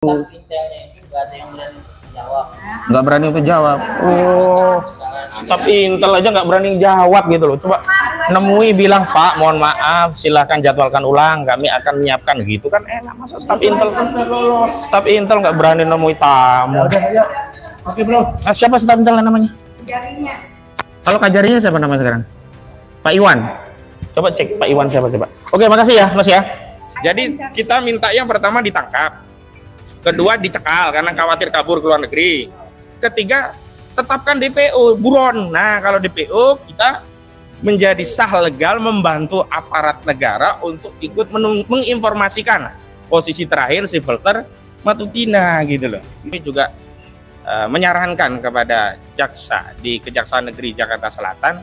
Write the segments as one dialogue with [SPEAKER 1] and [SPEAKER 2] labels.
[SPEAKER 1] Intelnya itu nggak ada yang berani jawab.
[SPEAKER 2] Nggak berani untuk jawab. Oh, staf Intel aja nggak berani jawab gitu loh. Coba nemui bilang, Pak, mohon maaf, silahkan jadwalkan ulang, kami akan menyiapkan gitu kan enak. Masa staf Intel nggak berani nemui tamu.
[SPEAKER 3] Oke bro.
[SPEAKER 2] Nah, siapa staf Intel namanya?
[SPEAKER 4] Jarinya.
[SPEAKER 2] Kalau kajarinya siapa namanya sekarang? Pak Iwan. Coba cek Pak Iwan siapa coba. Oke, makasih ya, Mas ya. Jadi kita minta yang pertama ditangkap. Kedua dicekal karena khawatir kabur ke luar negeri. Ketiga tetapkan DPO buron. Nah kalau DPO kita menjadi sah legal membantu aparat negara untuk ikut menginformasikan posisi terakhir si Filter Matutina gitu loh. Ini juga menyarankan kepada jaksa di Kejaksaan Negeri Jakarta Selatan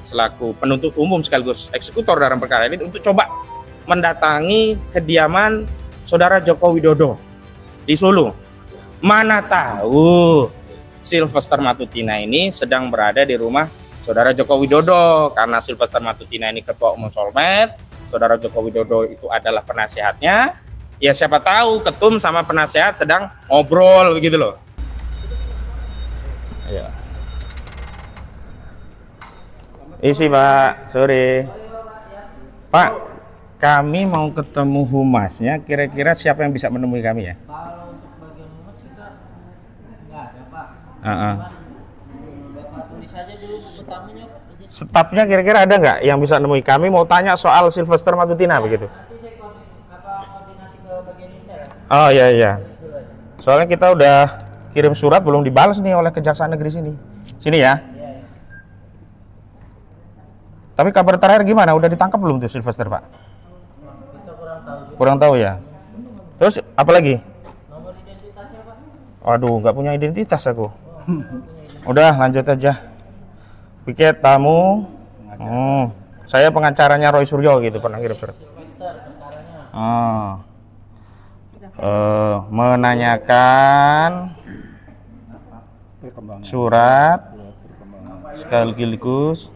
[SPEAKER 2] selaku penuntut umum sekaligus eksekutor dalam perkara ini untuk coba mendatangi kediaman Saudara Joko Widodo di Solo. Mana tahu Sylvester Matutina ini sedang berada di rumah Saudara Joko Widodo, karena Sylvester Matutina ini ketua umum Solmed, Saudara Joko Widodo itu adalah penasehatnya. Ya siapa tahu ketum sama penasehat sedang ngobrol begitu loh. Ayo. Isi Pak, sore. Pak, kami mau ketemu humasnya, kira-kira siapa yang bisa menemui kami ya?
[SPEAKER 1] Kalau untuk bagian humas kita nggak ada Pak. Bapak tulis aja dulu pertamanya.
[SPEAKER 2] Stafnya kira-kira ada nggak yang bisa menemui kami? Mau tanya soal Sylvester Matutina begitu?
[SPEAKER 1] Nanti saya koordinasi ke bagian Intel.
[SPEAKER 2] Oh iya iya. Soalnya kita udah kirim surat belum dibalas nih oleh Kejaksaan Negeri sini. Sini ya. Tapi kabar terakhir gimana? Udah ditangkap belum tuh Sylvester Pak?
[SPEAKER 1] Kita kurang tahu juga.
[SPEAKER 2] Kurang tahu ya. Terus apa lagi?
[SPEAKER 1] Nomor identitasnya Pak?
[SPEAKER 2] Waduh, nggak punya identitas aku. Udah lanjut aja. Piket tamu. Saya pengacaranya Roy Suryo gitu, pernah kirim surat. Menanyakan surat sekaligus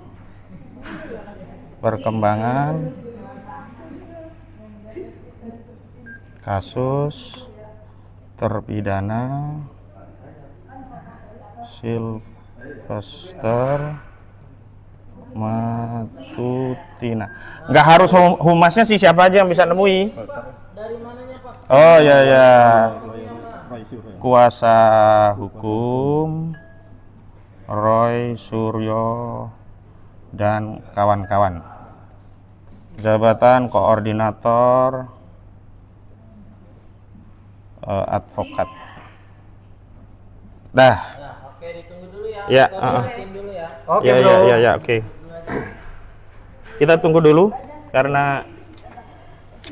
[SPEAKER 2] perkembangan kasus terpidana Sylvester Matutina. Nggak harus humasnya sih, siapa aja yang bisa nemui.
[SPEAKER 1] Dari mananya Pak?
[SPEAKER 2] Oh ya ya. Kuasa hukum Roy Suryo dan kawan-kawan. Jabatan koordinator advokat. Dah.
[SPEAKER 1] Ya, oke, ditunggu dulu ya.
[SPEAKER 2] Ya,
[SPEAKER 1] Dulu ya.
[SPEAKER 2] Oke, ya, oke. Kita tunggu dulu karena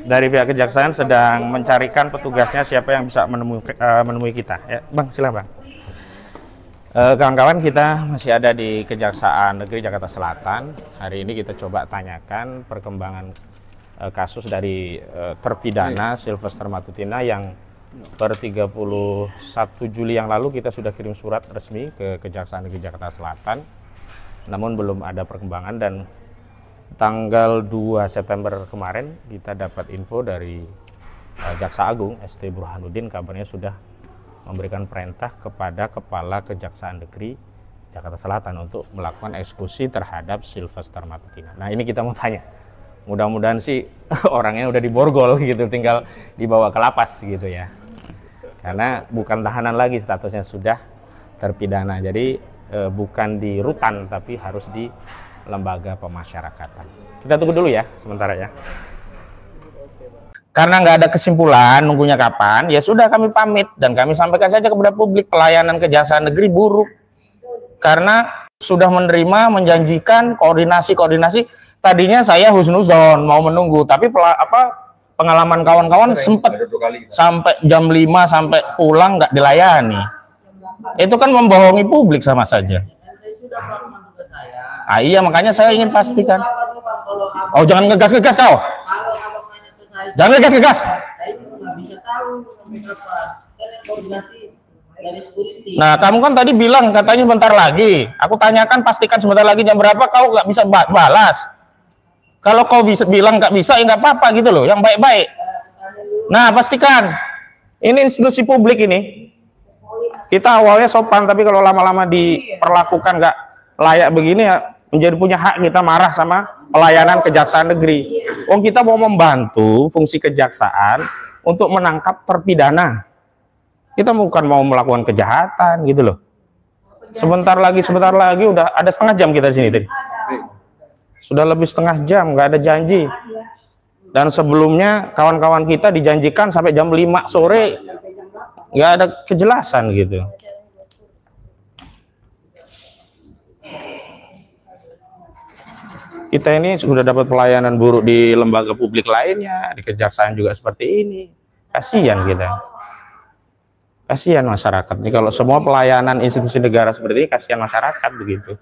[SPEAKER 2] dari pihak kejaksaan sedang mencarikan petugasnya siapa yang bisa menemui kita. Ya, Bang, silakan Bang. Kawan-kawan, kita masih ada di Kejaksaan Negeri Jakarta Selatan. Hari ini kita coba tanyakan perkembangan kasus dari terpidana Sylvester Matutina yang per 31 Juli yang lalu kita sudah kirim surat resmi ke Kejaksaan Negeri Jakarta Selatan. Namun belum ada perkembangan, dan tanggal 2 September kemarin kita dapat info dari Jaksa Agung ST Burhanuddin, kabarnya sudah memberikan perintah kepada Kepala Kejaksaan Negeri Jakarta Selatan untuk melakukan eksekusi terhadap Sylvester Matutina. Nah ini kita mau tanya, mudah-mudahan sih orangnya udah diborgol gitu, tinggal dibawa ke lapas gitu ya. Karena bukan tahanan lagi, statusnya sudah terpidana. Jadi bukan di rutan tapi harus di lembaga pemasyarakatan. Kita tunggu dulu ya sementara ya. Karena nggak ada kesimpulan nunggunya kapan, ya sudah kami pamit dan kami sampaikan saja kepada publik, pelayanan Kejaksaan Negeri buruk. Karena sudah menerima, menjanjikan koordinasi. Tadinya saya husnuzon mau menunggu, tapi pengalaman kawan-kawan sempat sampai jam 5 sampai pulang nggak dilayani. Itu kan membohongi publik sama saja. Iya, makanya saya ingin pastikan. Oh, jangan ngegas-ngegas kau. Jangan ngegas. Nah, kamu kan tadi bilang katanya bentar lagi. Aku tanyakan, pastikan sebentar lagi jam berapa, kau nggak bisa balas. Kalau kau bisa bilang nggak bisa, ya nggak apa-apa gitu loh, yang baik-baik. Nah, pastikan. Ini institusi publik ini. Kita awalnya sopan, tapi kalau lama-lama diperlakukan nggak layak begini ya menjadi punya hak kita marah sama pelayanan kejaksaan negeri. Wong kita mau membantu fungsi kejaksaan untuk menangkap terpidana. Kita bukan mau melakukan kejahatan gitu loh. Sebentar lagi udah ada setengah jam kita di sini tadi. Sudah lebih setengah jam nggak ada janji. Dan sebelumnya kawan-kawan kita dijanjikan sampai jam 5 sore nggak ada kejelasan gitu. Kita ini sudah dapat pelayanan buruk di lembaga publik lainnya, di kejaksaan juga seperti ini. Kasihan kita. Kasihan masyarakat. Nih kalau semua pelayanan institusi negara seperti ini, kasihan masyarakat begitu.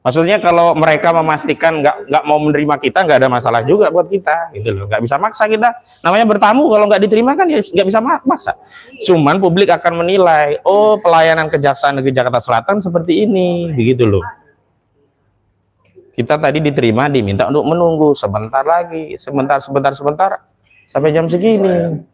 [SPEAKER 2] Maksudnya kalau mereka memastikan nggak mau menerima kita, nggak ada masalah juga buat kita, gitu loh. Nggak bisa maksa kita. Namanya bertamu, kalau nggak diterima kan ya nggak bisa maksa. Cuman publik akan menilai, oh pelayanan Kejaksaan Negeri Jakarta Selatan seperti ini, begitu loh. Kita tadi diterima, diminta untuk menunggu sebentar lagi, sebentar, sampai jam segini.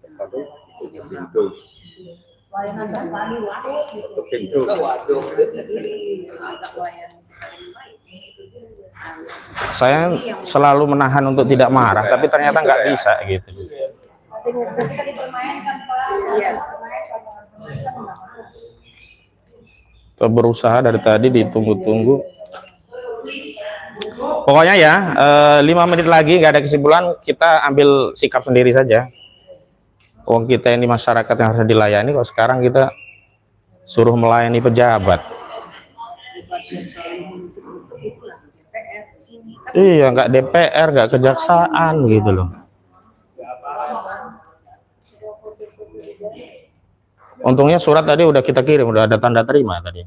[SPEAKER 2] Saya selalu menahan untuk tidak marah, tapi ternyata nggak bisa gitu. Kita berusaha dari tadi ditunggu-tunggu. Pokoknya ya 5 menit lagi nggak ada kesimpulan, kita ambil sikap sendiri saja. Wong kita ini masyarakat yang harus dilayani, kok sekarang kita suruh melayani pejabat. Iya, nggak DPR, nggak kejaksaan gitu loh. Untungnya surat tadi udah kita kirim, udah ada tanda terima tadi.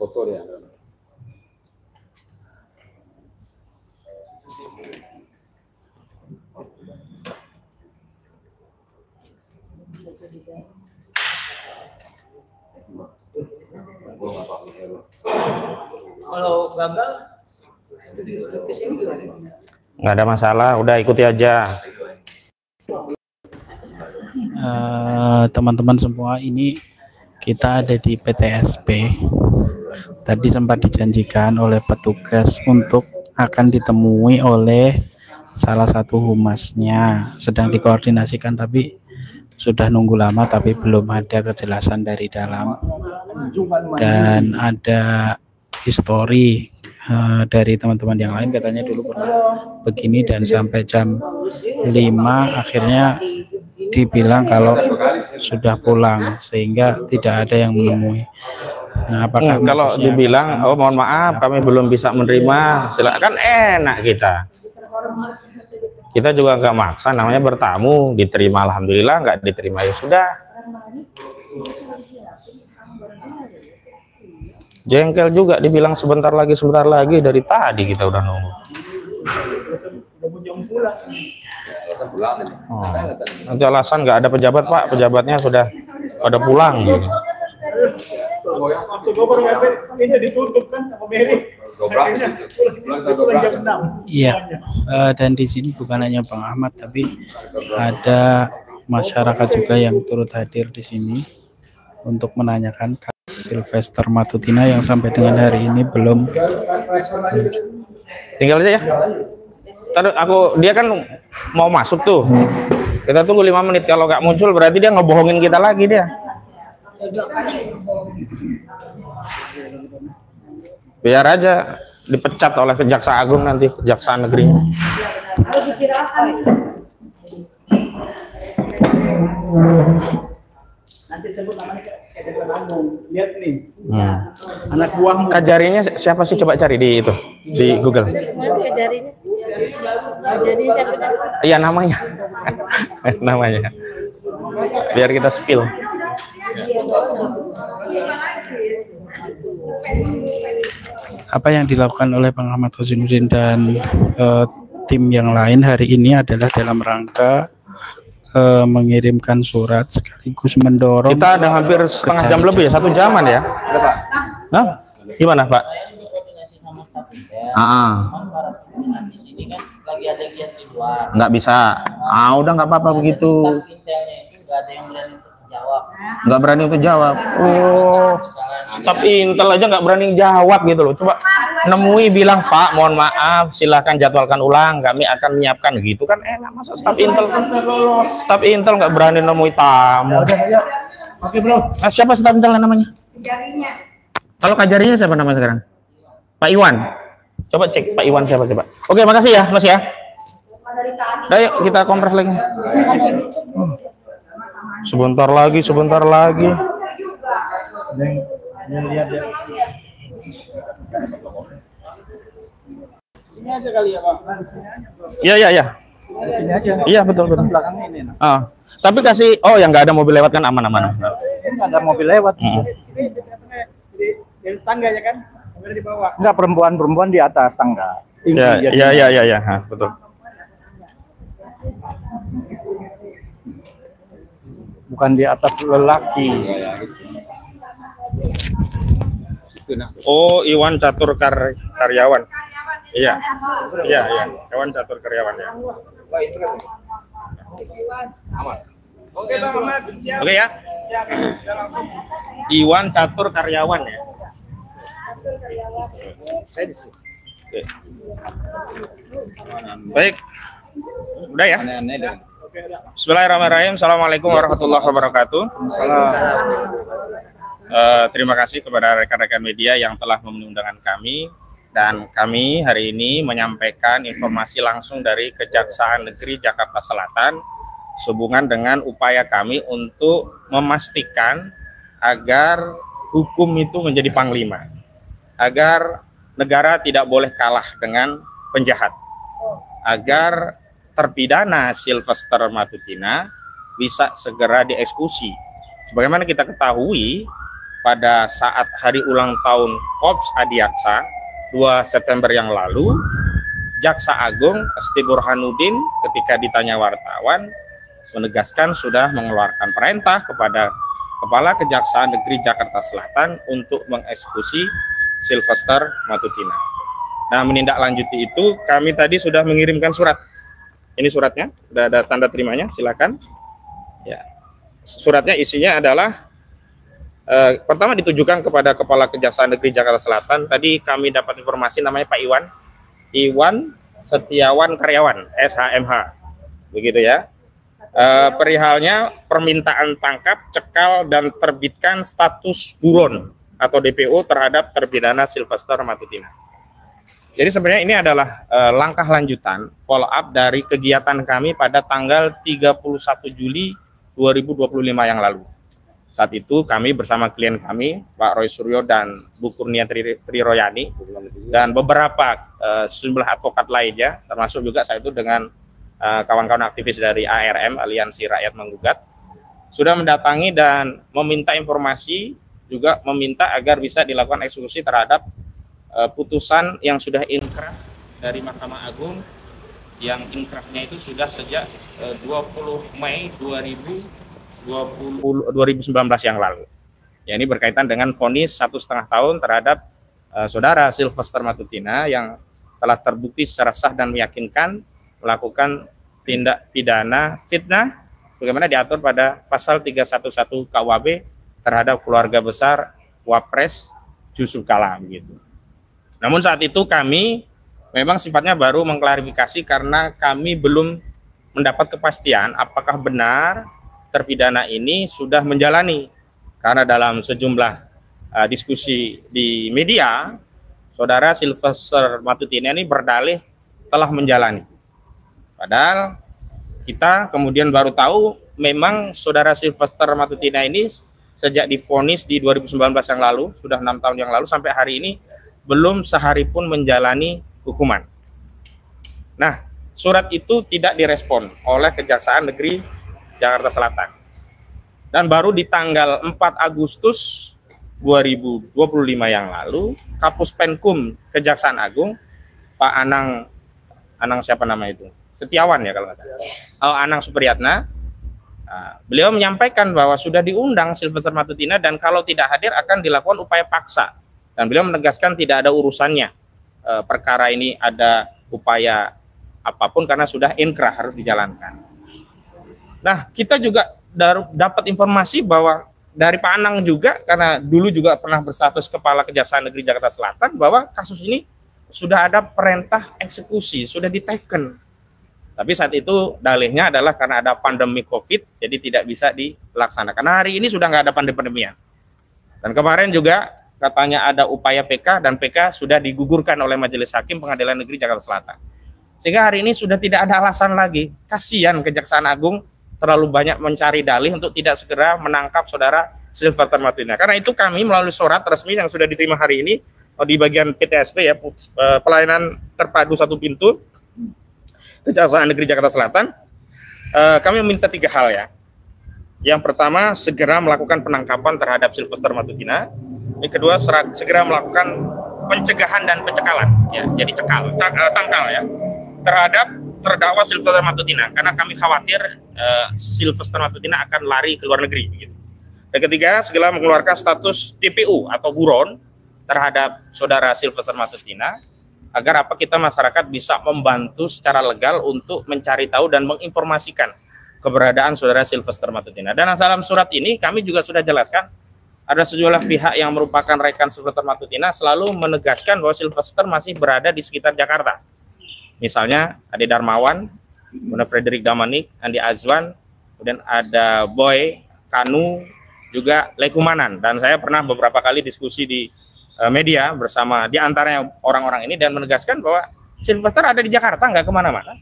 [SPEAKER 2] Foto ya.
[SPEAKER 1] Kalau gagal,
[SPEAKER 2] nggak ada masalah, udah ikuti aja.
[SPEAKER 3] Teman-teman semua, ini kita ada di PTSP. Tadi sempat dijanjikan oleh petugas untuk akan ditemui oleh salah satu humasnya, sedang dikoordinasikan, tapi sudah nunggu lama tapi belum ada kejelasan dari dalam. Dan ada histori dari teman-teman yang lain, katanya dulu pernah begini dan sampai jam 5 akhirnya dibilang kalau sudah pulang, sehingga tidak ada yang menemui. Nah, apakah
[SPEAKER 2] kalau dibilang oh mohon maaf kami belum bisa menerima, silakan, enak kita juga nggak maksa, namanya bertamu, diterima alhamdulillah, nggak diterima ya sudah. Jengkel juga dibilang sebentar lagi dari tadi kita udah nunggu. Oh, nanti alasan nggak ada pejabat Pak, pejabatnya sudah pada pulang gitu.
[SPEAKER 3] Iya, dan di sini bukan hanya Bang Ahmad, tapi ada masyarakat juga yang turut hadir di sini untuk menanyakan kasus Sylvester Matutina yang sampai dengan hari ini belum.
[SPEAKER 2] Tinggal aja ya. Tadi dia kan mau masuk tuh. Kita tunggu 5 menit, kalau nggak muncul berarti dia ngebohongin kita lagi dia. Biar aja dipecat oleh Kejaksaan Agung nanti, Kejaksaan Negerinya.
[SPEAKER 4] Nanti sebut namanya Kejaksaan Agung. Lihat nih. Anak buahmu.
[SPEAKER 2] Kajarinya siapa sih, coba cari di itu, di Google.
[SPEAKER 5] Kajarinya siapa?
[SPEAKER 2] Iya namanya. Namanya. Biar kita spill.
[SPEAKER 3] Apa yang dilakukan oleh Bang Ahmad Husainuddin dan tim yang lain hari ini adalah dalam rangka mengirimkan surat sekaligus mendorong.
[SPEAKER 2] Kita ada hampir setengah jam lebih ya, 1 jaman ya. Gimana Pak?
[SPEAKER 1] koordinasi sama staf
[SPEAKER 2] Ah.
[SPEAKER 1] di sini kan lagi ada lihat di luar.
[SPEAKER 2] Nggak bisa. Ah, udah nggak apa-apa begitu.
[SPEAKER 1] Staf intelnya itu nggak ada yang berani untuk jawab.
[SPEAKER 2] Nggak berani untuk jawab. Oh, staf intel aja nggak berani jawab gitu loh. Coba nemui bilang, Pak, mohon maaf, silahkan jadwalkan ulang, kami akan menyiapkan gitu kan enak. Masa staf intel nggak berani nemui tamu.
[SPEAKER 4] Oke bro.
[SPEAKER 2] Ah, siapa staf intel namanya? Kalau Kajarinya siapa nama sekarang? Pak Iwan. Coba cek Pak Iwan siapa coba. Oke, makasih ya, Mas ya. Ayo kita kompres lagi. Sebentar lagi, sebentar lagi.
[SPEAKER 4] Ini aja kali ya Pak.
[SPEAKER 2] Iya, iya, iya.
[SPEAKER 4] Ini aja.
[SPEAKER 2] Iya, betul, betul.
[SPEAKER 4] Belakangnya ini.
[SPEAKER 2] Ah, tapi kasih, oh yang nggak ada mobil lewat kan aman-aman.
[SPEAKER 4] Ini ada mobil lewat.
[SPEAKER 2] Hmm.
[SPEAKER 4] Di tangga ya kan? Mobil di bawah. Enggak, perempuan di atas tangga.
[SPEAKER 2] Iya, iya, iya, iya, iya, ha, betul.
[SPEAKER 4] Bukan di atas lelaki.
[SPEAKER 2] Oh, Iwan Catur Karyawan. Iya. Iya, iya. Iwan Catur Karyawan ya. Oke ya. Iwan Catur Karyawan ya. Oke. Baik. Udah ya. Bismillahirrahmanirrahim. Assalamualaikum warahmatullahi wabarakatuh. Terima kasih kepada rekan-rekan media yang telah memenuhi undangan kami, dan kami hari ini menyampaikan informasi langsung dari Kejaksaan Negeri Jakarta Selatan sehubungan dengan upaya kami untuk memastikan agar hukum itu menjadi panglima, agar negara tidak boleh kalah dengan penjahat, agar terpidana Sylvester Matutina bisa segera dieksekusi. Sebagaimana kita ketahui, pada saat hari ulang tahun Korps Adiaksa 2 September yang lalu, Jaksa Agung Esti Burhanuddin ketika ditanya wartawan menegaskan sudah mengeluarkan perintah kepada Kepala Kejaksaan Negeri Jakarta Selatan untuk mengeksekusi Sylvester Matutina. Nah, menindaklanjuti itu, kami tadi sudah mengirimkan surat. Ini suratnya, sudah ada tanda terimanya, silakan. Ya, suratnya isinya adalah pertama ditujukan kepada Kepala Kejaksaan Negeri Jakarta Selatan. Tadi kami dapat informasi namanya Pak Iwan Setiawan Karyawan, SHMH, begitu ya. Perihalnya permintaan tangkap, cekal, dan terbitkan status buron atau DPO terhadap terpidana Sylvester Matutina. Jadi sebenarnya ini adalah langkah lanjutan follow up dari kegiatan kami pada tanggal 31 Juli 2025 yang lalu. Saat itu kami bersama klien kami, Pak Roy Suryo dan Bu Kurnia Triroyani, dan beberapa sejumlah advokat lainnya, termasuk juga saya itu dengan kawan-kawan aktivis dari ARM, Aliansi Rakyat Menggugat, sudah mendatangi dan meminta informasi, juga meminta agar bisa dilakukan eksekusi terhadap putusan yang sudah inkrah dari Mahkamah Agung, yang inkrahnya itu sudah sejak 20 Mei 2019 yang lalu. Ya, ini berkaitan dengan vonis 1,5 tahun terhadap saudara Sylvester Matutina yang telah terbukti secara sah dan meyakinkan melakukan tindak pidana fitnah sebagaimana diatur pada pasal 311 KUHP terhadap keluarga besar Wapres Yusuf Kala gitu. Namun saat itu kami memang sifatnya baru mengklarifikasi karena kami belum mendapat kepastian apakah benar terpidana ini sudah menjalani, karena dalam sejumlah diskusi di media, saudara Sylvester Matutina ini berdalih telah menjalani. Padahal kita kemudian baru tahu memang saudara Sylvester Matutina ini sejak divonis di 2019 yang lalu, sudah 6 tahun yang lalu, sampai hari ini belum sehari pun menjalani hukuman. Nah, surat itu tidak direspon oleh Kejaksaan Negeri Jakarta Selatan. Dan baru di tanggal 4 Agustus 2025 yang lalu, Kapus Penkum Kejaksaan Agung, Pak Anang siapa nama itu? Setiawan ya kalau nggak salah. Anang Supriyatna, beliau menyampaikan bahwa sudah diundang Sylvester Matutina dan kalau tidak hadir akan dilakukan upaya paksa. Dan beliau menegaskan tidak ada urusannya perkara ini ada upaya apapun karena sudah inkrah harus dijalankan. Nah, kita juga dapat informasi bahwa dari Pak Anang juga, karena dulu juga pernah berstatus Kepala Kejaksaan Negeri Jakarta Selatan, bahwa kasus ini sudah ada perintah eksekusi, sudah diteken. Tapi saat itu dalihnya adalah karena ada pandemi COVID, jadi tidak bisa dilaksanakan. Nah, hari ini sudah nggak ada pandemi-pandemian. Dan kemarin juga katanya ada upaya PK, dan PK sudah digugurkan oleh Majelis Hakim Pengadilan Negeri Jakarta Selatan. Sehingga hari ini sudah tidak ada alasan lagi. Kasihan Kejaksaan Agung terlalu banyak mencari dalih untuk tidak segera menangkap saudara Silverton Matutina. Karena itu kami melalui surat resmi yang sudah diterima hari ini di bagian PTSP ya, pelayanan terpadu satu pintu Kejaksaan Negeri Jakarta Selatan, kami meminta 3 hal ya. Yang pertama, segera melakukan penangkapan terhadap Sylvester Matutina. Yang kedua, segera melakukan pencegahan dan pencekalan ya, jadi tangkal ya, terhadap terdakwa Sylvester Matutina, karena kami khawatir Sylvester Matutina akan lari ke luar negeri. Gitu. Dan ketiga, segera mengeluarkan status TPU atau buron terhadap saudara Sylvester Matutina, agar kita masyarakat bisa membantu secara legal untuk mencari tahu dan menginformasikan keberadaan saudara Sylvester Matutina. Dan dalam surat ini kami juga sudah jelaskan, ada sejumlah pihak yang merupakan rekan Sylvester Matutina selalu menegaskan bahwa Sylvester masih berada di sekitar Jakarta. Misalnya Ade Darmawan, kemudian Frederick Damanik, Andi Azwan, kemudian ada Boy, Kanu, juga Lekumanan. Dan saya pernah beberapa kali diskusi di media bersama di antaranya orang-orang ini dan menegaskan bahwa Sylvester ada di Jakarta, nggak kemana-mana.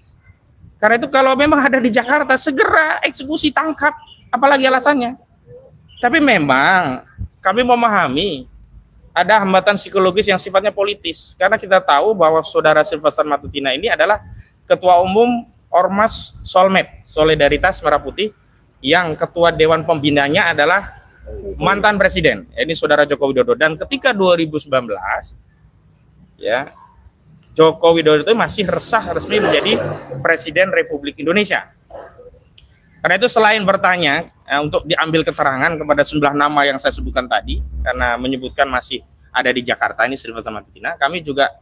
[SPEAKER 2] Karena itu kalau memang ada di Jakarta, segera eksekusi, tangkap, apalagi alasannya. Tapi memang kami memahami ada hambatan psikologis yang sifatnya politis, karena kita tahu bahwa saudara Sylvester Matutina ini adalah Ketua Umum Ormas Solmed, Solidaritas Merah Putih, yang Ketua Dewan Pembinanya adalah mantan Presiden, ini saudara Joko Widodo. Dan ketika 2019, ya, Joko Widodo itu masih resmi menjadi Presiden Republik Indonesia. Karena itu selain bertanya untuk diambil keterangan kepada sejumlah nama yang saya sebutkan tadi, karena menyebutkan masih ada di Jakarta ini Sylvester Matutina, kami juga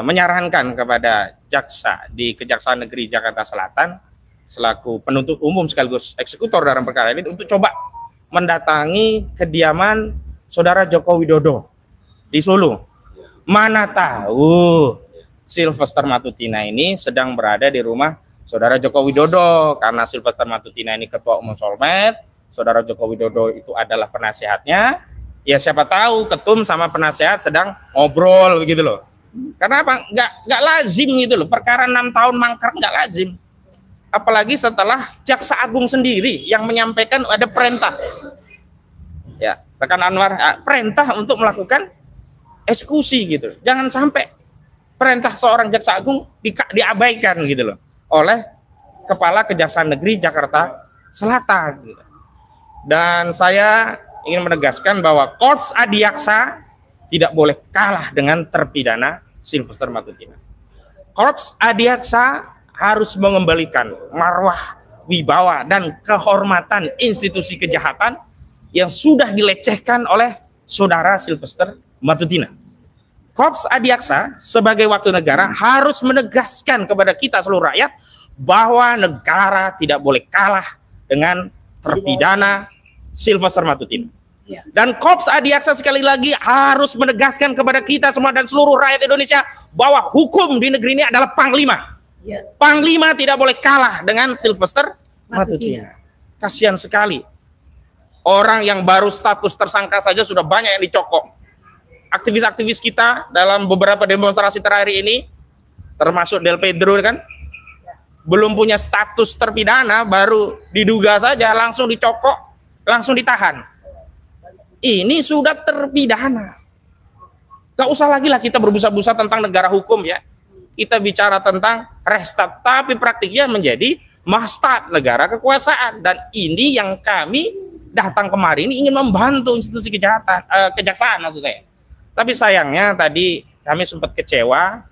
[SPEAKER 2] menyarankan kepada jaksa di Kejaksaan Negeri Jakarta Selatan selaku penuntut umum sekaligus eksekutor dalam perkara ini untuk coba mendatangi kediaman saudara Joko Widodo di Solo. Mana tahu Sylvester Matutina ini sedang berada di rumah saudara Joko Widodo, karena Sylvester Matutina ini Ketua Umum Solmed, saudara Joko Widodo itu adalah penasehatnya. Ya siapa tahu ketum sama penasehat sedang ngobrol begitu loh. Karena apa? Nggak lazim gitu loh. Perkara 6 tahun mangkrak nggak lazim. Apalagi setelah Jaksa Agung sendiri yang menyampaikan ada perintah. Ya, rekan Anwar, perintah untuk melakukan eksekusi gitu. Jangan sampai perintah seorang Jaksa Agung diabaikan gitu loh oleh Kepala Kejaksaan Negeri Jakarta Selatan. Dan saya ingin menegaskan bahwa Korps Adiaksa tidak boleh kalah dengan terpidana Sylvester Matutina. Korps Adiaksa harus mengembalikan marwah, wibawa, dan kehormatan institusi kejahatan yang sudah dilecehkan oleh saudara Sylvester Matutina. Korps Adiaksa sebagai wakil negara harus menegaskan kepada kita seluruh rakyat bahwa negara tidak boleh kalah dengan terpidana Sylvester Matutina. Dan Korps Adiaksa sekali lagi harus menegaskan kepada kita semua dan seluruh rakyat Indonesia bahwa hukum di negeri ini adalah Panglima. Panglima tidak boleh kalah dengan Sylvester Matutina. Kasihan sekali. Orang yang baru status tersangka saja sudah banyak yang dicokok. Aktivis-aktivis kita dalam beberapa demonstrasi terakhir ini, termasuk Del Pedro kan, belum punya status terpidana, baru diduga saja langsung dicokok, langsung ditahan. Ini sudah terpidana. Gak usah lagi lah kita berbusa-busa tentang negara hukum ya. Kita bicara tentang restart, tapi praktiknya menjadi mahstat negara kekuasaan. Dan ini yang kami datang kemarin ini ingin membantu institusi kejaksaan maksud saya. Tapi sayangnya tadi kami sempat kecewa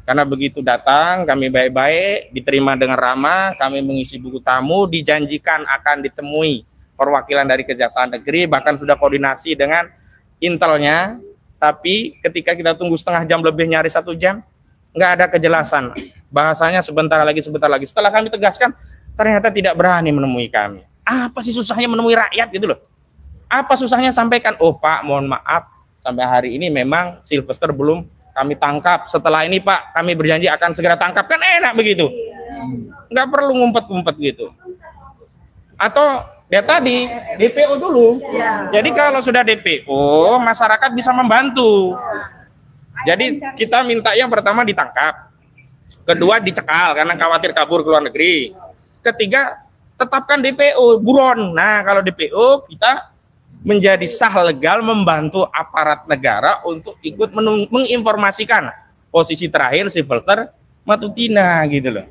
[SPEAKER 2] karena begitu datang kami baik-baik, diterima dengan ramah, kami mengisi buku tamu, dijanjikan akan ditemui perwakilan dari Kejaksaan Negeri, bahkan sudah koordinasi dengan intelnya, tapi ketika kita tunggu setengah jam lebih nyaris 1 jam, nggak ada kejelasan. Bahasanya sebentar lagi. Setelah kami tegaskan, ternyata tidak berani menemui kami. Apa sih susahnya menemui rakyat gitu loh? Apa susahnya sampaikan, oh Pak, mohon maaf, sampai hari ini memang Sylvester belum kami tangkap. Setelah ini Pak, kami berjanji akan segera tangkap. Kan enak begitu. Nggak perlu ngumpet-ngumpet gitu. Atau ya tadi, DPO dulu. Jadi kalau sudah DPO, masyarakat bisa membantu. Jadi kita minta yang pertama ditangkap. Kedua dicekal karena khawatir kabur ke luar negeri. Ketiga, tetapkan DPO, buron. Nah, kalau DPO kita menjadi sah legal membantu aparat negara untuk ikut menginformasikan posisi terakhir Sylvester Matutina gitu loh.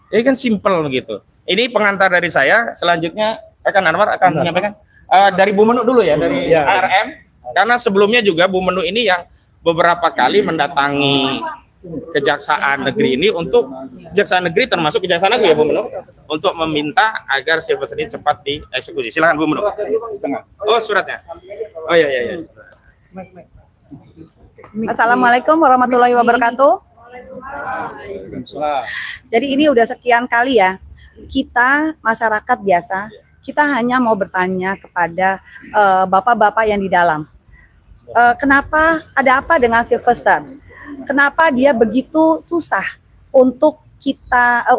[SPEAKER 2] Jadi kan simple gitu. Ini pengantar dari saya. Selanjutnya rekan Anwar akan menyampaikan dari Bu Menu dulu ya, dari ARM. Karena sebelumnya juga Bu Menu ini yang beberapa kali mendatangi Kejaksaan Negeri ini untuk Kejaksaan Negeri termasuk Kejaksaan Agung ya Bu Menu untuk meminta agar Sylvester ini cepat dieksekusi. Silakan Bu Menu. Oh suratnya. Oh iya.
[SPEAKER 6] Assalamualaikum warahmatullahi wabarakatuh. Jadi ini udah sekian kali ya kita masyarakat biasa kita hanya mau bertanya kepada bapak-bapak yang di dalam. Kenapa ada apa dengan Sylvester? Kenapa dia begitu susah untuk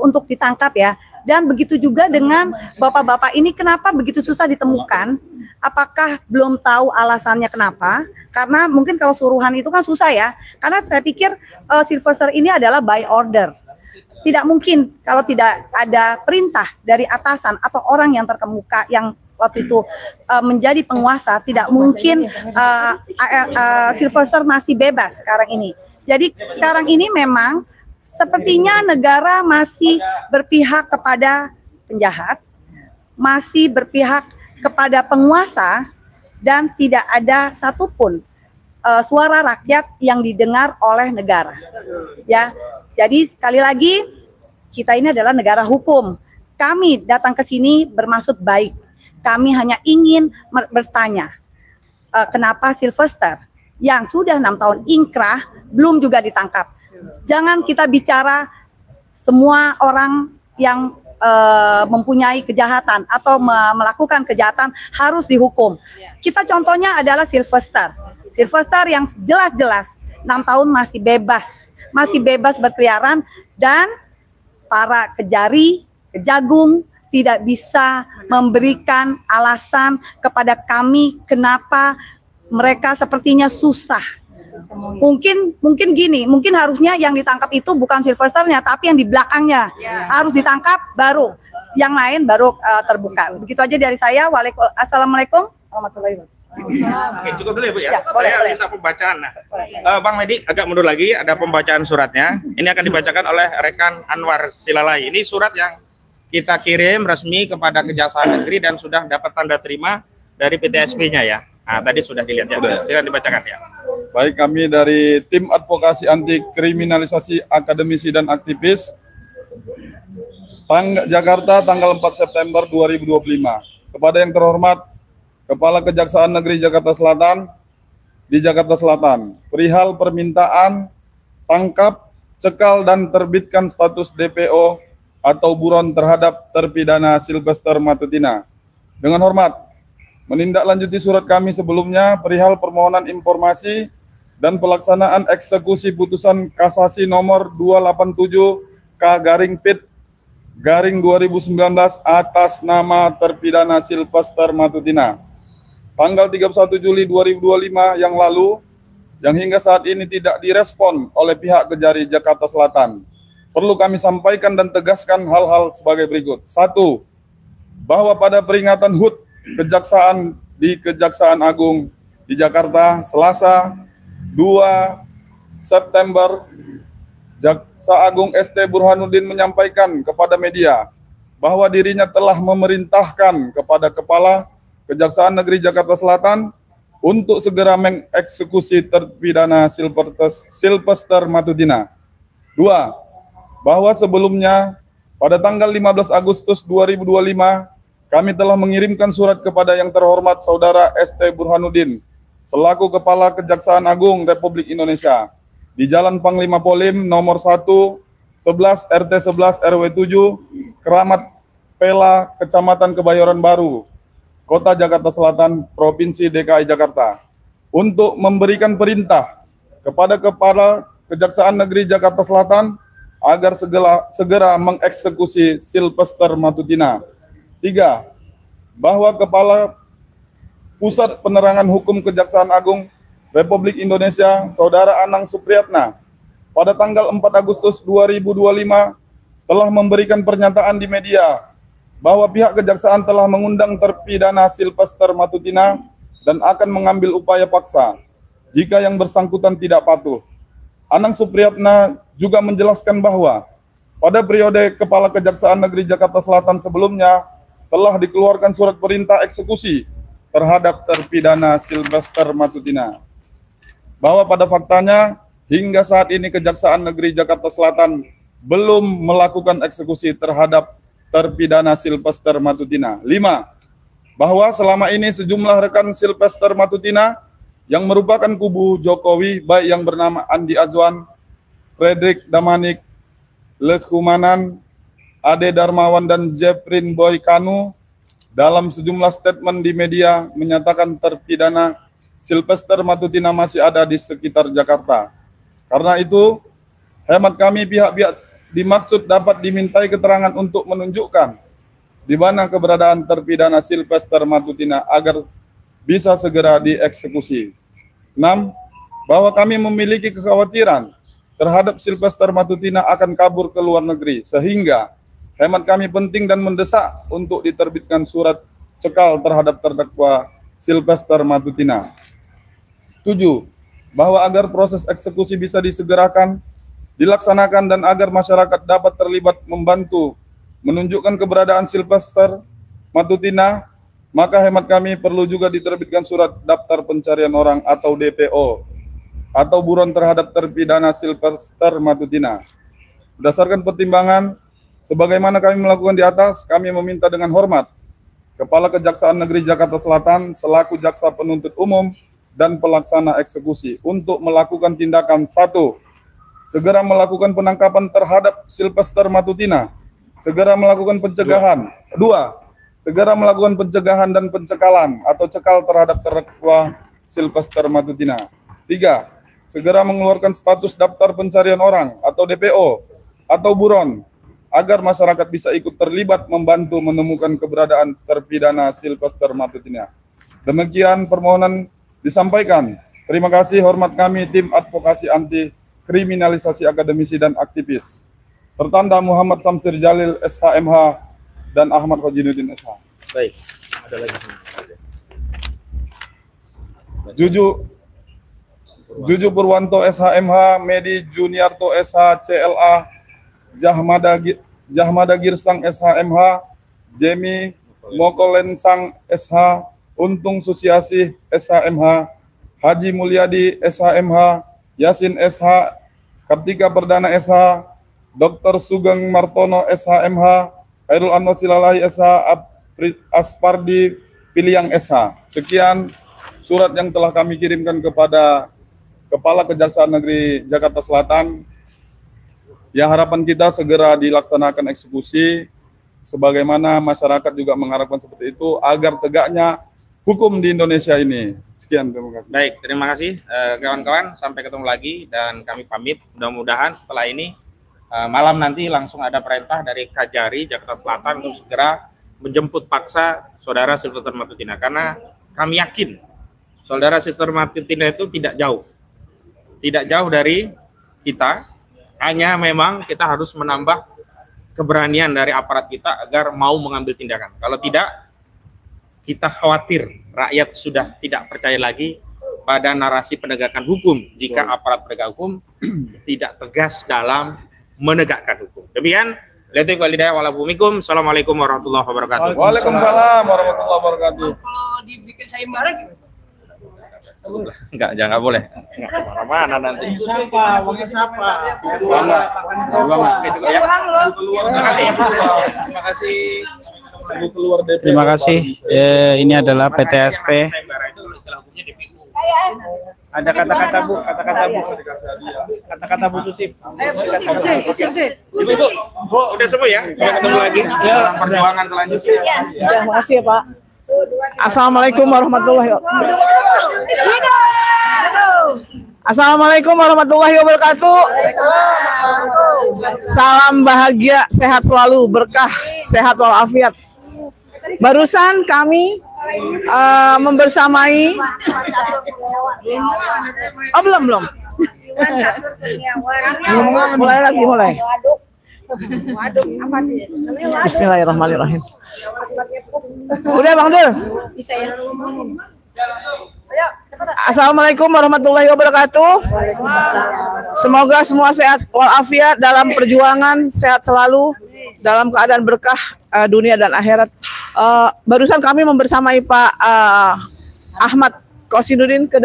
[SPEAKER 6] untuk ditangkap ya? Dan begitu juga dengan bapak-bapak ini kenapa begitu susah ditemukan? Apakah belum tahu alasannya kenapa? Karena mungkin kalau suruhan itu kan susah ya. Karena saya pikir Sylvester ini adalah by order. Tidak mungkin kalau tidak ada perintah dari atasan atau orang yang terkemuka yang waktu itu menjadi penguasa, tidak mungkin Sylvester masih bebas sekarang ini. Jadi sekarang ini memang sepertinya negara masih berpihak kepada penjahat, masih berpihak kepada penguasa, dan tidak ada satupun suara rakyat yang didengar oleh negara. Ya, jadi sekali lagi kita ini adalah negara hukum. Kami datang ke sini bermaksud baik. Kami hanya ingin bertanya, kenapa Sylvester yang sudah 6 tahun ingkrah belum juga ditangkap? Jangan kita bicara semua orang yang mempunyai kejahatan atau melakukan kejahatan harus dihukum. Kita contohnya adalah Sylvester yang jelas-jelas 6 tahun masih bebas berkeliaran, dan para kejari, kejagung tidak bisa memberikan alasan kepada kami kenapa mereka sepertinya susah. Mungkin gini, mungkin harusnya yang ditangkap itu bukan Sylvesternya, tapi yang di belakangnya harus ditangkap, baru yang lain baru terbuka. Begitu aja dari saya. Assalamualaikum warahmatullahi wabarakatuh.
[SPEAKER 2] Oke, cukup dulu ya Bu ya. Saya minta pembacaan. Bang Medi agak mundur lagi, ada pembacaan suratnya. Ini akan dibacakan oleh rekan Anwar Silalai. Ini surat yang kita kirim resmi kepada Kejaksaan Negeri dan sudah dapat tanda terima dari PTSP-nya ya. Nah, tadi sudah dilihat ya. Silakan dibacakan ya.
[SPEAKER 7] Baik, kami dari Tim Advokasi Anti Kriminalisasi Akademisi dan Aktivis Jakarta tanggal 4 September 2025. Kepada yang terhormat Kepala Kejaksaan Negeri Jakarta Selatan di Jakarta Selatan, perihal permintaan tangkap, cekal dan terbitkan status DPO atau buron terhadap terpidana Sylvester Matutina. Dengan hormat, menindaklanjuti surat kami sebelumnya perihal permohonan informasi dan pelaksanaan eksekusi putusan kasasi nomor 287/PIT/2019 atas nama terpidana Sylvester Matutina tanggal 31 Juli 2025 yang lalu, yang hingga saat ini tidak direspon oleh pihak Kejari Jakarta Selatan. Perlu kami sampaikan dan tegaskan hal-hal sebagai berikut. 1. Bahwa pada peringatan HUT Kejaksaan di Kejaksaan Agung di Jakarta, Selasa 2 September, Jaksa Agung ST Burhanuddin menyampaikan kepada media bahwa dirinya telah memerintahkan kepada Kepala Kejaksaan Negeri Jakarta Selatan untuk segera mengeksekusi terpidana Sylvester Matutina. 2. Bahwa sebelumnya pada tanggal 15 Agustus 2025 kami telah mengirimkan surat kepada yang terhormat Saudara ST Burhanuddin selaku Kepala Kejaksaan Agung Republik Indonesia di Jalan Panglima Polim nomor 1, 11 RT 11 RW 7, Keramat Pela, Kecamatan Kebayoran Baru, Kota Jakarta Selatan, Provinsi DKI Jakarta, untuk memberikan perintah kepada Kepala Kejaksaan Negeri Jakarta Selatan agar segera mengeksekusi Sylvester Matutina. 3. Bahwa Kepala Pusat Penerangan Hukum Kejaksaan Agung Republik Indonesia, Saudara Anang Supriyatna, pada tanggal 4 Agustus 2025 telah memberikan pernyataan di media bahwa pihak kejaksaan telah mengundang terpidana Sylvester Matutina dan akan mengambil upaya paksa jika yang bersangkutan tidak patuh. Anang Supriyatna juga menjelaskan bahwa pada periode Kepala Kejaksaan Negeri Jakarta Selatan sebelumnya telah dikeluarkan surat perintah eksekusi terhadap terpidana Sylvester Matutina. Bahwa pada faktanya hingga saat ini Kejaksaan Negeri Jakarta Selatan belum melakukan eksekusi terhadap terpidana Sylvester Matutina. 5. Bahwa selama ini sejumlah rekan Sylvester Matutina yang merupakan kubu Jokowi, baik yang bernama Andi Azwan, Fredrik Damanik, Lekhumanan, Ade Darmawan, dan Jeffrin Boy Kanu, dalam sejumlah statement di media menyatakan terpidana Sylvester Matutina masih ada di sekitar Jakarta. Karena itu, hemat kami pihak-pihak dimaksud dapat dimintai keterangan untuk menunjukkan di mana keberadaan terpidana Sylvester Matutina agar bisa segera dieksekusi. 6. Bahwa kami memiliki kekhawatiran terhadap Sylvester Matutina akan kabur ke luar negeri, sehingga hemat kami penting dan mendesak untuk diterbitkan surat cekal terhadap terdakwa Sylvester Matutina. 7. Bahwa agar proses eksekusi bisa disegerakan, dilaksanakan, dan agar masyarakat dapat terlibat membantu menunjukkan keberadaan Sylvester Matutina, maka hemat kami perlu juga diterbitkan surat daftar pencarian orang atau DPO atau buron terhadap terpidana Sylvester Matutina. Berdasarkan pertimbangan sebagaimana kami melakukan di atas, kami meminta dengan hormat Kepala Kejaksaan Negeri Jakarta Selatan selaku jaksa penuntut umum dan pelaksana eksekusi untuk melakukan tindakan 1. Segera melakukan penangkapan terhadap Sylvester Matutina. Segera melakukan pencegahan. 2. Segera melakukan pencegahan dan pencekalan atau cekal terhadap terdakwa Sylvester Matutina. 3. Segera mengeluarkan status daftar pencarian orang atau DPO atau buron agar masyarakat bisa ikut terlibat membantu menemukan keberadaan terpidana Sylvester Matutina. Demikian permohonan disampaikan. Terima kasih, hormat kami tim advokasi anti kriminalisasi akademisi dan aktivis. Tertanda Muhammad Samsir Jalil SHMH dan Ahmad Hojinuddin SH.
[SPEAKER 2] Baik, ada lagi.
[SPEAKER 7] Juju Purwanto SHMH, Medi Juniarto SH CLA, Jahmada Girsang SHMH, Jemi Mokolensang SH, Untung Susiasih SHMH, Haji Mulyadi SHMH, Yasin SH, Kartika Perdana SH, Dr. Sugeng Martono SHMH, Hairul Anwar Silalahi SH, Aspardi Piliang SH. Sekian surat yang telah kami kirimkan kepada Kepala Kejaksaan Negeri Jakarta Selatan. Ya, harapan kita segera dilaksanakan eksekusi, sebagaimana masyarakat juga mengharapkan seperti itu agar tegaknya hukum di Indonesia ini. Sekian, terima kasih.
[SPEAKER 2] Baik, terima kasih kawan-kawan. Sampai ketemu lagi dan kami pamit. Mudah-mudahan setelah ini malam nanti langsung ada perintah dari Kajari Jakarta Selatan untuk segera menjemput paksa saudara Sylvester Matutina. Karena kami yakin saudara Sylvester Matutina itu tidak jauh dari kita. Hanya memang kita harus menambah keberanian dari aparat kita agar mau mengambil tindakan. Kalau tidak, kita khawatir rakyat sudah tidak percaya lagi pada narasi penegakan hukum jika aparat penegak hukum tidak tegas dalam menegakkan hukum. Demikian, Assalamualaikum warahmatullahi wabarakatuh.
[SPEAKER 7] Waalaikumsalam warahmatullahi wabarakatuh.
[SPEAKER 5] Kalau dibikin sayembara gimana?
[SPEAKER 2] Enggak boleh. Mana nanti.
[SPEAKER 4] Siapa? Uangnya siapa?
[SPEAKER 7] Terima kasih. Keluar DPO.
[SPEAKER 3] Terima kasih. Ini adalah PTSP
[SPEAKER 4] Ada kata-kata Bu, kata-kata Bu Susi.
[SPEAKER 2] Ibu, udah sembuh ya? Kita ketemu lagi dalam perjuangan selanjutnya.
[SPEAKER 8] Ya, makasih ya Pak. Assalamualaikum warahmatullahi wabarakatuh. Assalamualaikum warahmatullahi wabarakatuh. Salam bahagia, sehat selalu, berkah, sehat walafiat. Barusan kami membersamai. Oh belum. Mulai. Bismillahirrahmanirrahim. Udah Bang Dul.
[SPEAKER 6] Bisa ya.
[SPEAKER 8] Assalamualaikum warahmatullahi wabarakatuh. Semoga semua sehat walafiat dalam perjuangan, sehat selalu dalam keadaan berkah dunia dan akhirat. Barusan kami membersamai Pak Ahmad Kosinudin ke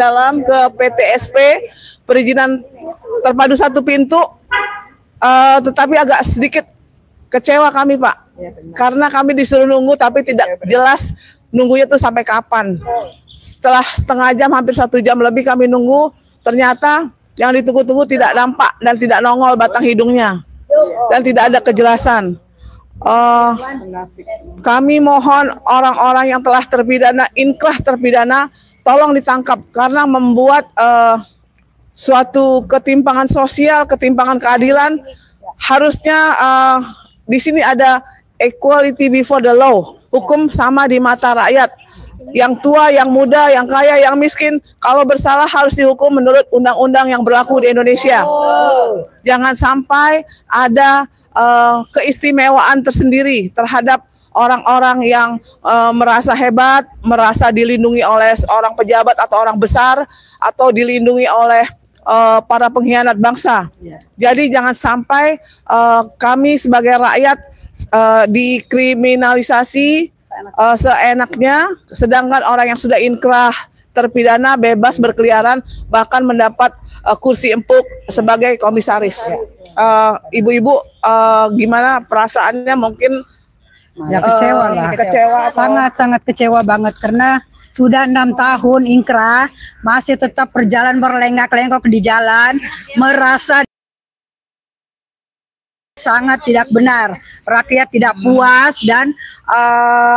[SPEAKER 8] PTSP perizinan terpadu satu pintu, tetapi agak sedikit kecewa kami Pak, karena kami disuruh nunggu tapi tidak jelas nunggunya tuh sampai kapan. Setelah setengah jam, hampir 1 jam lebih kami nunggu, ternyata yang ditunggu-tunggu tidak nampak dan tidak nongol batang hidungnya dan tidak ada kejelasan. Kami mohon orang-orang yang telah terpidana, inkrah terpidana, tolong ditangkap karena membuat suatu ketimpangan sosial, ketimpangan keadilan. Harusnya di sini ada equality before the law, hukum sama di mata rakyat. Yang tua, yang muda, yang kaya, yang miskin, kalau bersalah harus dihukum menurut undang-undang yang berlaku di Indonesia. Jangan sampai ada keistimewaan tersendiri terhadap orang-orang yang merasa hebat, merasa dilindungi oleh seorang pejabat atau orang besar, atau dilindungi oleh para pengkhianat bangsa. Jadi jangan sampai kami sebagai rakyat dikriminalisasi seenaknya, sedangkan orang yang sudah inkrah terpidana bebas berkeliaran, bahkan mendapat kursi empuk sebagai komisaris. Ibu-ibu gimana perasaannya? Mungkin
[SPEAKER 9] ya kecewa lah, sangat kecewa banget karena sudah 6 tahun inkrah masih tetap berjalan berlenggak-lenggok di jalan, merasa sangat tidak benar, rakyat tidak puas dan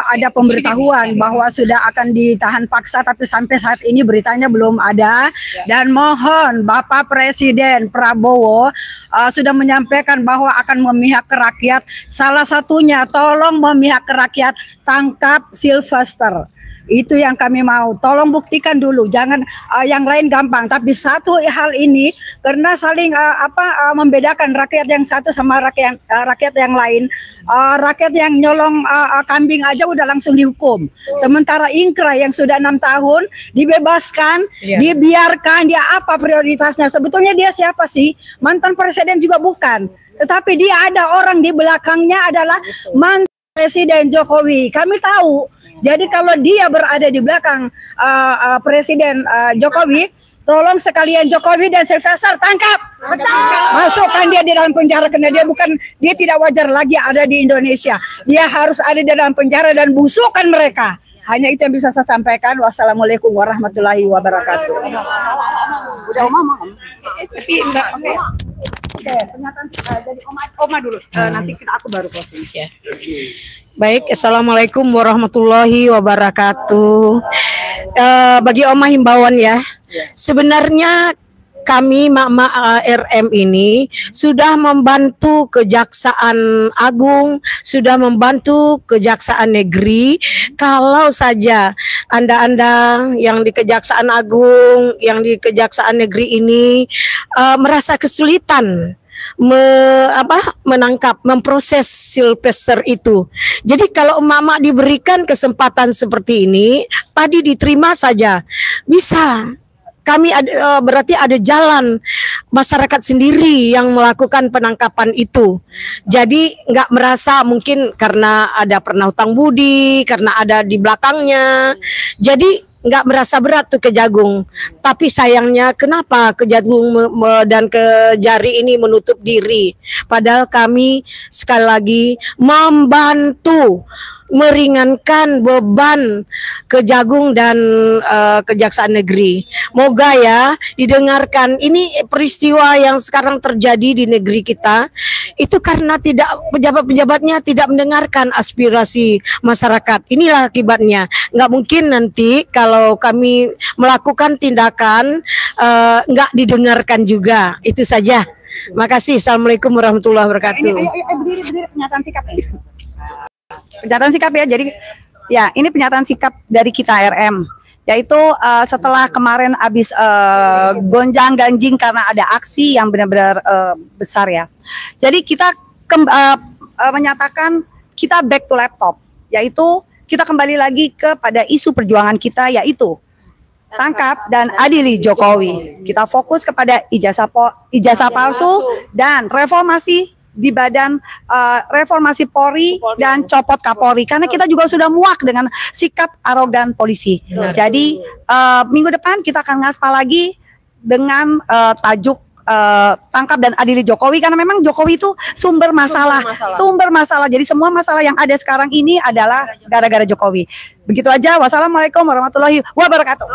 [SPEAKER 9] ada pemberitahuan bahwa sudah akan ditahan paksa, tapi sampai saat ini beritanya belum ada. Dan mohon Bapak Presiden Prabowo sudah menyampaikan bahwa akan memihak ke rakyat. Salah satunya tolong memihak ke rakyat, tangkap Sylvester. Itu yang kami mau. Tolong buktikan dulu, jangan yang lain gampang. Tapi satu hal ini karena saling membedakan rakyat yang satu sama rakyat yang lain. Rakyat yang nyolong kambing aja udah langsung dihukum. Sementara inkrah yang sudah 6 tahun dibebaskan, dibiarkan. Dia apa prioritasnya? Sebetulnya dia siapa sih? Mantan presiden juga bukan. Tetapi dia ada orang di belakangnya adalah mantan Presiden Jokowi. Kami tahu. Jadi kalau dia berada di belakang Presiden Jokowi, tolong sekalian Jokowi dan Sylvester tangkap. Masukkan dia di dalam penjara karena dia tidak wajar lagi ada di Indonesia. Dia harus ada di dalam penjara dan busukkan mereka. Hanya itu yang bisa saya sampaikan. Wassalamualaikum warahmatullahi wabarakatuh.
[SPEAKER 6] Udah tapi enggak Oke, pernyataan dari Oma dulu. Nanti aku baru closing ya.
[SPEAKER 10] Baik, assalamualaikum warahmatullahi wabarakatuh. Bagi Oma himbauan ya. Sebenarnya kami Mak-Mak RM ini sudah membantu Kejaksaan Agung, sudah membantu Kejaksaan Negeri. Kalau saja Anda yang di Kejaksaan Agung, yang di Kejaksaan Negeri ini merasa kesulitan menangkap, memproses Sylvester itu. Jadi kalau emak-emak diberikan kesempatan seperti ini, tadi diterima saja, bisa. Kami berarti ada jalan masyarakat sendiri yang melakukan penangkapan itu. Jadi nggak merasa mungkin karena ada pernah hutang budi, karena ada di belakangnya. Jadi nggak merasa berat tuh Kejagung. Tapi sayangnya kenapa Kejagung dan Kejari ini menutup diri. Padahal kami sekali lagi membantu meringankan beban Kejagung dan Kejaksaan Negeri. Moga ya didengarkan. Ini peristiwa yang sekarang terjadi di negeri kita itu karena tidak pejabat-pejabatnya tidak mendengarkan aspirasi masyarakat. Inilah akibatnya. Nggak mungkin nanti kalau kami melakukan tindakan nggak didengarkan juga. Itu saja. Makasih. Assalamualaikum warahmatullahi wabarakatuh.
[SPEAKER 6] Berdiri pernyataan sikap ini. Pernyataan sikap ya. Jadi ya ini pernyataan sikap dari kita RM, yaitu setelah kemarin habis gonjang ganjing karena ada aksi yang benar-benar besar ya. Jadi kita menyatakan kita back to laptop, yaitu kita kembali lagi kepada isu perjuangan kita, yaitu tangkap dan adili Jokowi. Kita fokus kepada ijazah palsu dan reformasi di badan reformasi Polri dan copot Kapolri, karena kita juga sudah muak dengan sikap arogan polisi. Jadi minggu depan kita akan ngaspal lagi dengan tajuk tangkap dan adili Jokowi, karena memang Jokowi itu sumber masalah. Jadi semua masalah yang ada sekarang ini adalah gara-gara Jokowi. Begitu aja. Wassalamualaikum warahmatullahi wabarakatuh.